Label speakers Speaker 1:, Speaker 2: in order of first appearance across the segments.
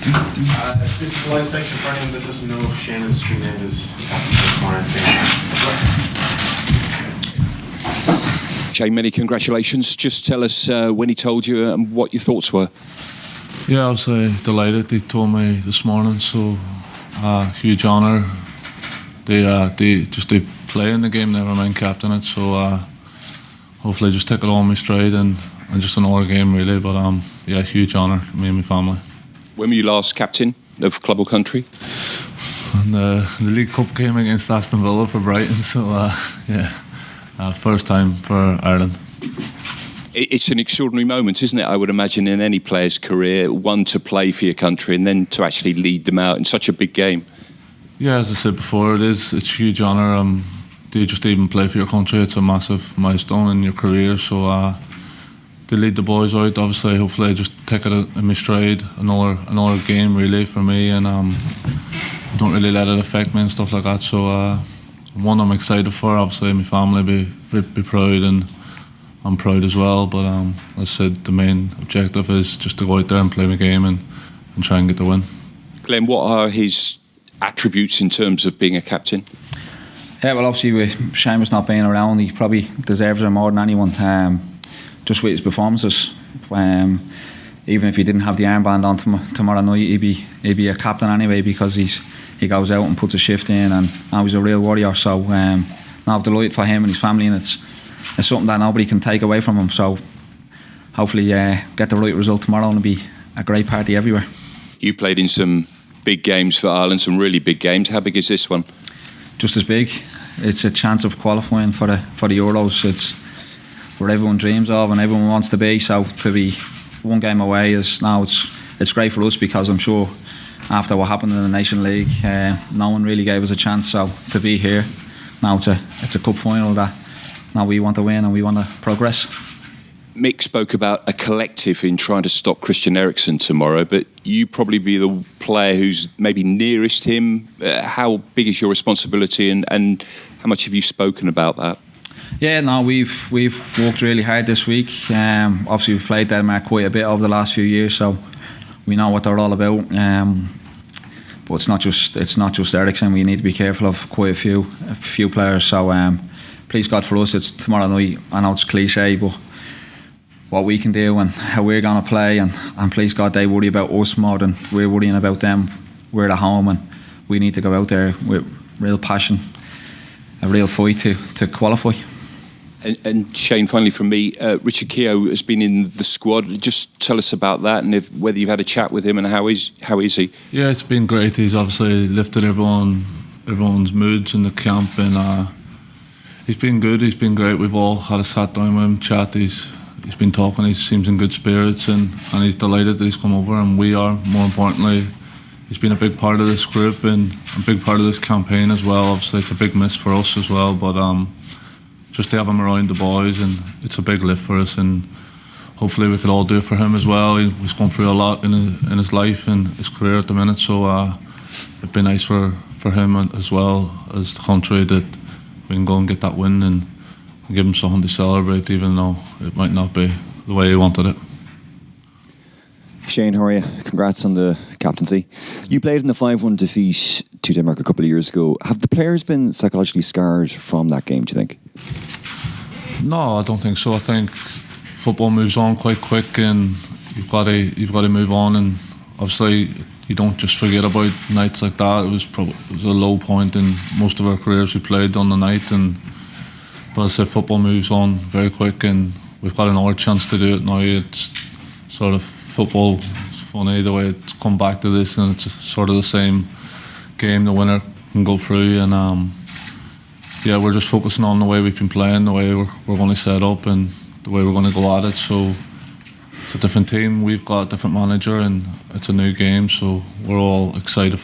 Speaker 1: This is the live section for anyone that doesn't know. Shane has been named as captain.
Speaker 2: Shane, many congratulations. Just tell us when he told you and what your thoughts were.
Speaker 3: Yeah, I was delighted. He told me this morning, so huge honour. They play in the game, never mind captain it. So hopefully just take it all in my stride and just another game really. But yeah, huge honour, me and my family.
Speaker 2: When were you last captain of club or country?
Speaker 3: And the League Cup game against Aston Villa for Brighton. So first time for Ireland.
Speaker 2: It's an extraordinary moment, isn't it? I would imagine in any player's career, one to play for your country and then to actually lead them out in such a big game.
Speaker 3: Yeah, as I said before, it's a huge honour. To just even play for your country, it's a massive milestone in your career. So to lead the boys out, obviously, hopefully, just take it in my stride. Another game really for me, and don't really let it affect me and stuff like that. So one I'm excited for. Obviously, my family be proud, and I'm proud as well. But as I said, the main objective is just to go out there and play my game and try and get the win.
Speaker 2: Glenn, what are his attributes in terms of being a captain?
Speaker 4: Yeah, well, obviously with Seamus not being around, he probably deserves it more than anyone. Just with his performances, even if he didn't have the armband on tomorrow night, he'd be a captain anyway, because he goes out and puts a shift in, and he's a real warrior. So now I'm delighted for him and his family, and it's something that nobody can take away from him. So hopefully get the right result tomorrow, and it'll be a great party everywhere. You
Speaker 2: played in some big games for Ireland, some really big games. How big is this one?
Speaker 4: Just as big. It's a chance of qualifying for the Euros. It's where everyone dreams of and everyone wants to be. So to be one game away it's great for us, because I'm sure after what happened in the Nation League, no one really gave us a chance. So to be here now, it's a cup final that now we want to win and we want to progress.
Speaker 2: Mick spoke about a collective in trying to stop Christian Eriksen tomorrow, but you probably be the player who's maybe nearest him. How big is your responsibility, and how much have you spoken about that?
Speaker 4: Yeah, no, we've worked really hard this week. Obviously, we've played Denmark quite a bit over the last few years, so we know what they're all about. But it's not just Eriksen. We need to be careful of quite a few players. So please God, for us, it's tomorrow night. I know it's cliche, but what we can do and how we're going to play, and please God, they worry about us more than we're worrying about them. We're at home, and we need to go out there with real passion, a real fight to qualify.
Speaker 2: And Shane, finally from me, Richard Keogh has been in the squad. Just tell us about that, and whether you've had a chat with him, and how is he?
Speaker 3: Yeah, it's been great. He's obviously lifted everyone's moods in the camp, and he's been good. He's been great. We've all had a sat down with him, chat. He's been talking. He seems in good spirits, and he's delighted that he's come over, and we are. More importantly, he's been a big part of this group and a big part of this campaign as well. Obviously, it's a big miss for us as well, but just to have him around the boys, and it's a big lift for us, and hopefully we could all do it for him as well. He's gone through a lot in his life and his career at the minute, so it'd be nice for him as well as the country that we can go and get that win and give him something to celebrate, even though it might not be the way he wanted it.
Speaker 5: Shane, how are you? Congrats on the captaincy. You played in the 5-1 defeat to Denmark a couple of years ago. Have the players been psychologically scarred from that game, do you think?
Speaker 3: No, I don't think so. I think football moves on quite quick, and you've got to move on, and obviously you don't just forget about nights like that. It was a low point in most of our careers. We played on the night, but as I said, football moves on very quick, and we've got another chance to do it now. It's sort of football. It's funny the way it's come back to this, and it's sort of the same game. The winner can go through, and yeah, we're just focusing on the way we've been playing, the way we're going to set up, and the way we're going to go at it. So it's a different team. We've got a different manager, and it's a new game. So we're all excited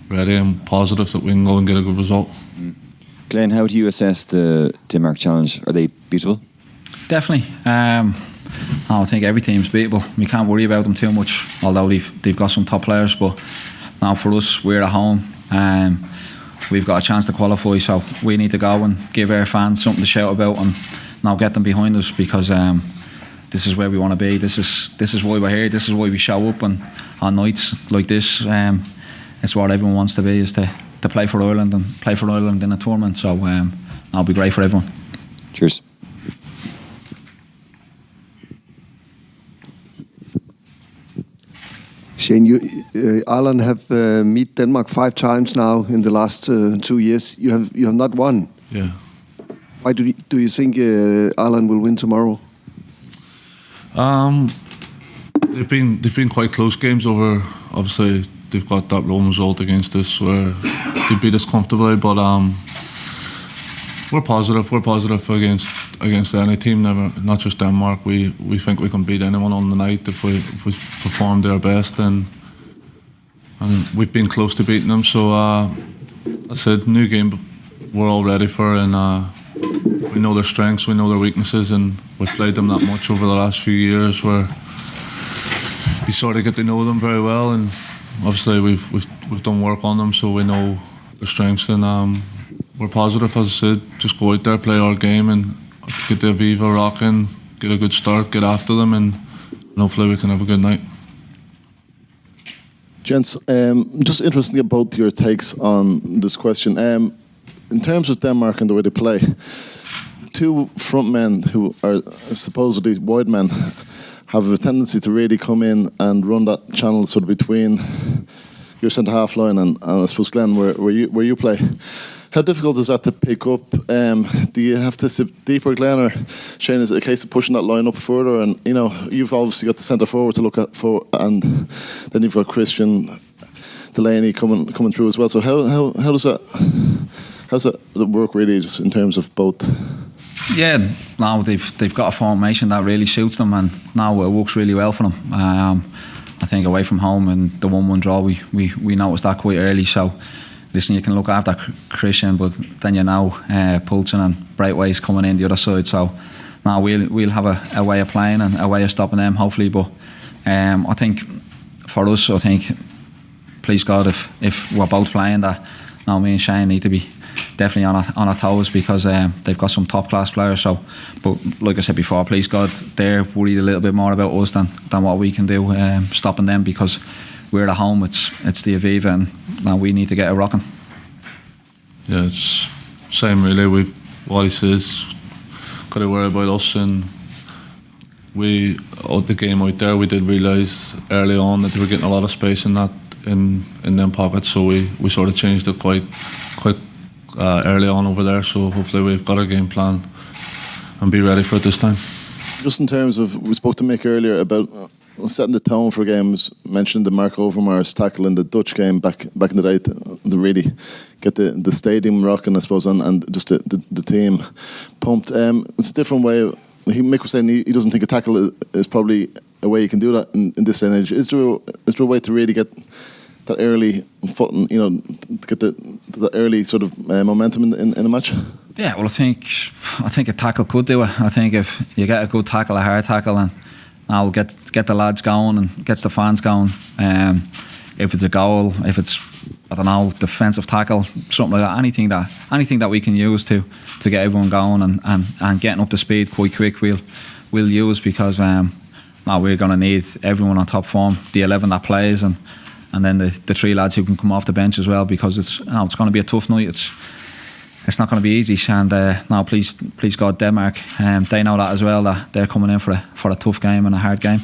Speaker 3: ready, and positive that we can go and get a good result.
Speaker 5: Glenn, how do you assess the Denmark challenge? Are they beatable?
Speaker 4: Definitely. I think every team's beatable. We can't worry about them too much, although they've got some top players. But now for us, we're at home. We've got a chance to qualify, so we need to go and give our fans something to shout about, and now get them behind us, because this is where we want to be. This is why we're here. This is why we show up on nights like this. It's what everyone wants to be, is to play for Ireland and play for Ireland in a tournament. So that'll be great for everyone.
Speaker 5: Cheers.
Speaker 6: Shane, Ireland have meet Denmark 5 times now in the last 2 years. You have not won.
Speaker 3: Yeah.
Speaker 6: Why do you think Ireland will win tomorrow?
Speaker 3: They've been quite close games over. Obviously, they've got that lone result against us where they beat us comfortably, but we're positive. We're positive against any team, not just Denmark. We think we can beat anyone on the night if we perform their best, and we've been close to beating them. So I said, new game we're all ready for, and we know their strengths, we know their weaknesses, and we've played them that much over the last few years where you sort of get to know them very well, and obviously we've done work on them, so we know their strengths, and we're positive, as I said. Just go out there, play our game, and get the Aviva rocking, get a good start, get after them, and hopefully we can have a good night.
Speaker 7: Gents, just interested about your takes on this question. In terms of Denmark and the way they play, 2 front men who are supposedly wide men have a tendency to really come in and run that channel sort of between your centre-half line and I suppose, Glenn, where you play. How difficult is that to pick up? Do you have to sit deeper, Glenn, or Shane, is it a case of pushing that line up further? And, you've obviously got the centre forward to look at for, and then you've got Christian Delaney coming through as well. So how does that work really, just in terms of both?
Speaker 4: Yeah, now they've got a formation that really suits them, and now it works really well for them. I think away from home and the 1-1 draw, we noticed that quite early. So listen, you can look after Christian, but then you know Poulsen and Brightway's coming in the other side. So now we'll have a way of playing and a way of stopping them, hopefully. But I think for us, please God, if we're both playing, that now me and Shane need to be definitely on our toes, because they've got some top class players. So, but like I said before, please God, they're worried a little bit more about us than what we can do stopping them, because we're at home. It's the Aviva, and now we need to get it rocking.
Speaker 3: Yeah, it's same really. What he says, got to worry about us, and we out the game out there. We did realise early on that they were getting a lot of space in them pockets, so we sort of changed it quite early on over there. So hopefully we've got a game plan and be ready for it this time.
Speaker 7: Just in terms of, we spoke to Mick earlier about setting the tone for games, mentioned the Mark Overmars tackle in the Dutch game back in the day to really get the stadium rocking, I suppose, and just the team pumped. It's a different way. Mick was saying he doesn't think a tackle is probably a way you can do that in this day and age. Is there a way to really get that early foot, to get the early sort of momentum in a match?
Speaker 4: Yeah, well, I think a tackle could do it. I think if you get a good tackle, a hard tackle, and I'll get the lads going and gets the fans going. If it's a goal, if it's, I don't know, defensive tackle, something like that, anything that we can use to get everyone going and getting up to speed quite quick, we'll use, because now we're going to need everyone on top form, the 11 that plays, and then the 3 lads who can come off the bench as well, because it's going to be a tough night. It's not going to be easy, and now please God, Denmark, they know that as well, that they're coming in for a tough game and a hard game.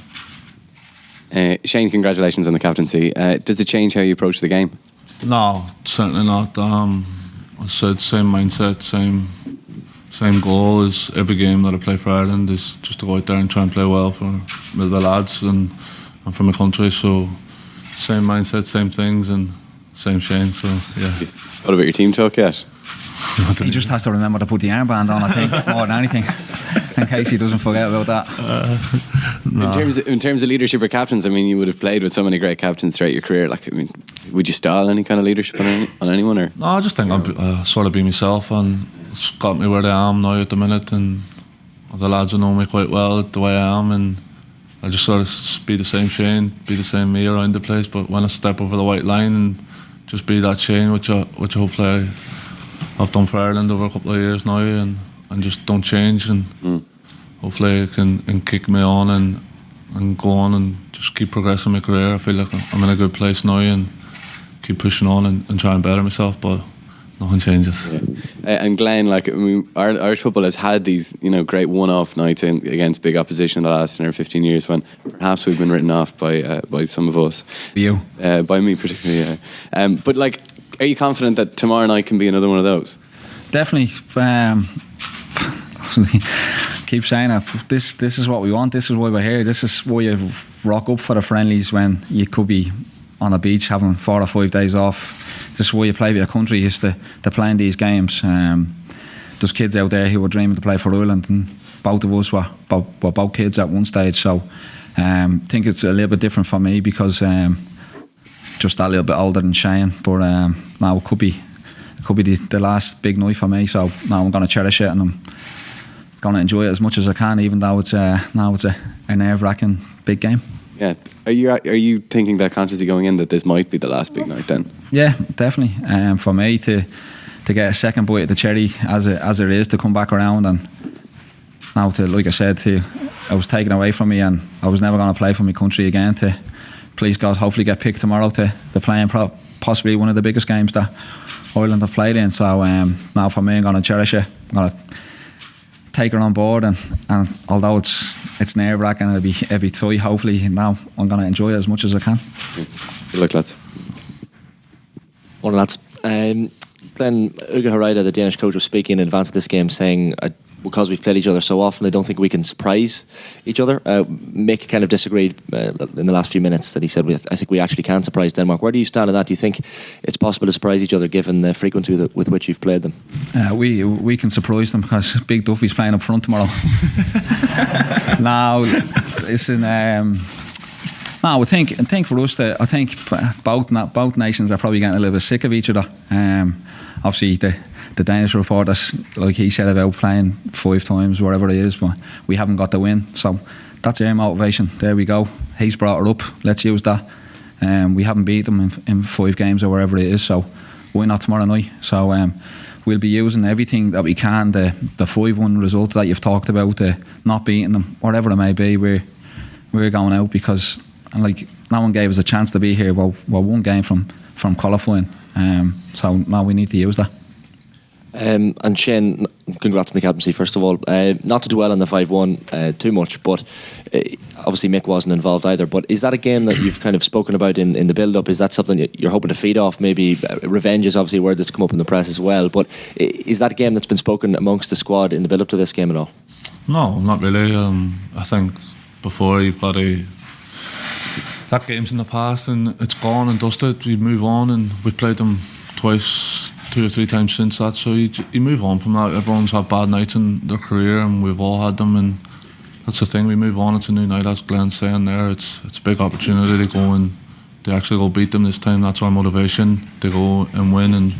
Speaker 8: Shane, congratulations on the captaincy. Does it change how you approach the game?
Speaker 3: No, certainly not. I said same mindset, same goal as every game that I play for Ireland, is just to go out there and try and play well with the lads and for my country. So same mindset, same things, and same Shane. So yeah.
Speaker 8: What about your team talk yet?
Speaker 4: He just has to remember to put the armband on, I think, more than anything, in case he doesn't forget about that.
Speaker 3: No.
Speaker 8: In terms of leadership or captains, I mean, you would have played with so many great captains throughout your career. Like, I mean, would you style any kind of leadership on anyone? Or?
Speaker 3: No, I just think I'll sort of be myself, and it's got me where I am now at the minute, and the lads will know me quite well the way I am, and I just sort of be the same Shane, be the same me around the place. But when I step over the white line, and just be that Shane, which hopefully I've done for Ireland over a couple of years now, and just don't change, and hopefully it can kick me on and go on and just keep progressing my career. I feel like I'm in a good place now and keep pushing on and try and better myself, but nothing changes.
Speaker 8: Yeah. And Glenn, like, I mean, Irish football has had these, great one-off nights against big opposition in the last 10 or 15 years when perhaps we've been written off by some of us.
Speaker 4: You?
Speaker 8: By me particularly, yeah. But like, are you confident that tomorrow night can be another one of those?
Speaker 4: Definitely. Keep saying it. This is what we want. This is why we're here. This is why you rock up for the friendlies when you could be on a beach having 4 or 5 days off. This is why you play for your country, is to play in these games. There's kids out there who were dreaming to play for Ireland, and both of us were both kids at one stage. So I think it's a little bit different for me because just that little bit older than Shane. But now it could be the last big night for me. So now I'm going to cherish it and I'm going to enjoy it as much as I can, even though it's a nerve-wracking big game.
Speaker 8: Yeah. Are you thinking that consciously going in that this might be the last big night then?
Speaker 4: Yeah, definitely. For me to get a second bite at the cherry as it is, to come back around, and now to, like I said, I was taken away from me and I was never going to play for my country again, to please God hopefully get picked tomorrow to play in possibly one of the biggest games that Ireland have played in. So now for me, I'm going to cherish it. I'm going to take her on board, and although it's nerve-wracking, it'll be tight, hopefully now I'm going to enjoy it as much as I can.
Speaker 8: Good luck, lads.
Speaker 9: Morning, lads. Glenn Whelan, the Danish coach, was speaking in advance of this game, saying because we've played each other so often, I don't think we can surprise each other. Mick kind of disagreed in the last few minutes, that he said, I think we actually can surprise Denmark. Where do you stand on that? Do you think it's possible to surprise each other given the frequency with which you've played them?
Speaker 4: We can surprise them because Big Duffy's playing up front tomorrow. Now, listen, I think for us, I think both nations are probably getting a little bit sick of each other. Obviously, the Danish reporters, like he said, about playing 5 times, whatever it is, but we haven't got the win. So that's our motivation. There we go. He's brought it up. Let's use that. We haven't beat them in 5 games or wherever it is. So why not tomorrow night? So we'll be using everything that we can. The 5-1 result that you've talked about, not beating them, whatever it may be, we're going out because, like, no one gave us a chance to be here. We're one game from qualifying. So now we need to use that.
Speaker 9: And Shane, congrats on the captaincy first of all. Not to dwell on the 5-1 too much, but obviously Mick wasn't involved either. But is that a game that you've kind of spoken about in the build-up? Is that something you're hoping to feed off? Maybe revenge is obviously a word that's come up in the press as well. But is that a game that's been spoken amongst the squad in the build-up to this game at all?
Speaker 3: No, not really. I think before you've got that game's in the past and it's gone and dusted. We move on, and we've played them twice, 2 or 3 times since that, so you move on from that. Everyone's had bad nights in their career and we've all had them, and that's the thing, we move on. It's a new night, as Glenn's saying there. It's a big opportunity to go and they actually go beat them this time. That's our motivation, to go and win. And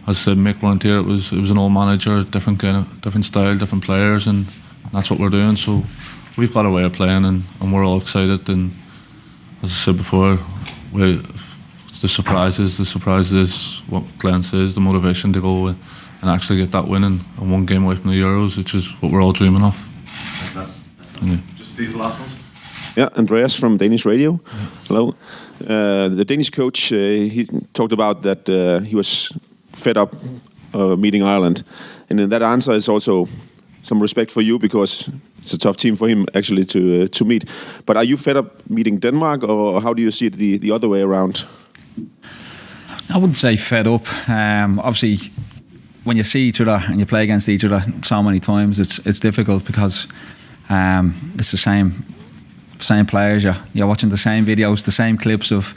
Speaker 3: as I said, Mick weren't here. It was an old manager, different style, different players, and that's what we're doing. So we've got a way of playing, and we're all excited. And as I said before, the surprise is what Glenn says, the motivation to go and actually get that win and 1 game away from the Euros, which is what we're all dreaming of.
Speaker 1: Just these last ones?
Speaker 10: Yeah, Andreas from Danish radio. Yeah. Hello. The Danish coach, he talked about that he was fed up meeting Ireland. And in that answer is also some respect for you, because it's a tough team for him actually to meet. But are you fed up meeting Denmark, or how do you see it the other way around?
Speaker 4: I wouldn't say fed up. Obviously, when you see each other and you play against each other so many times, it's difficult because it's the same players. You're watching the same videos, the same clips of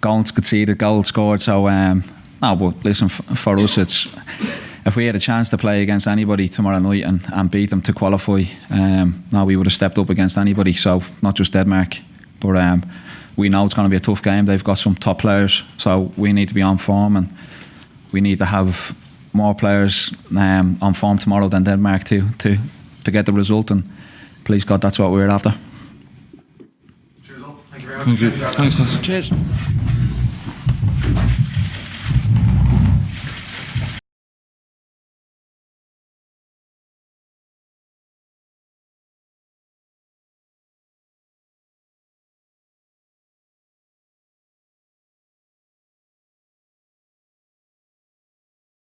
Speaker 4: goals conceded, goals scored. So no, but listen, for us, it's, if we had a chance to play against anybody tomorrow night and beat them to qualify, now we would have stepped up against anybody. So not just Denmark, but we know it's going to be a tough game. They've got some top players, so we need to be on form, and we need to have more players on form tomorrow than Denmark to get the result. And please God, that's what we're after.
Speaker 1: Cheers all. Thank you very much.
Speaker 3: Thank you. Thanks,
Speaker 4: Cheers.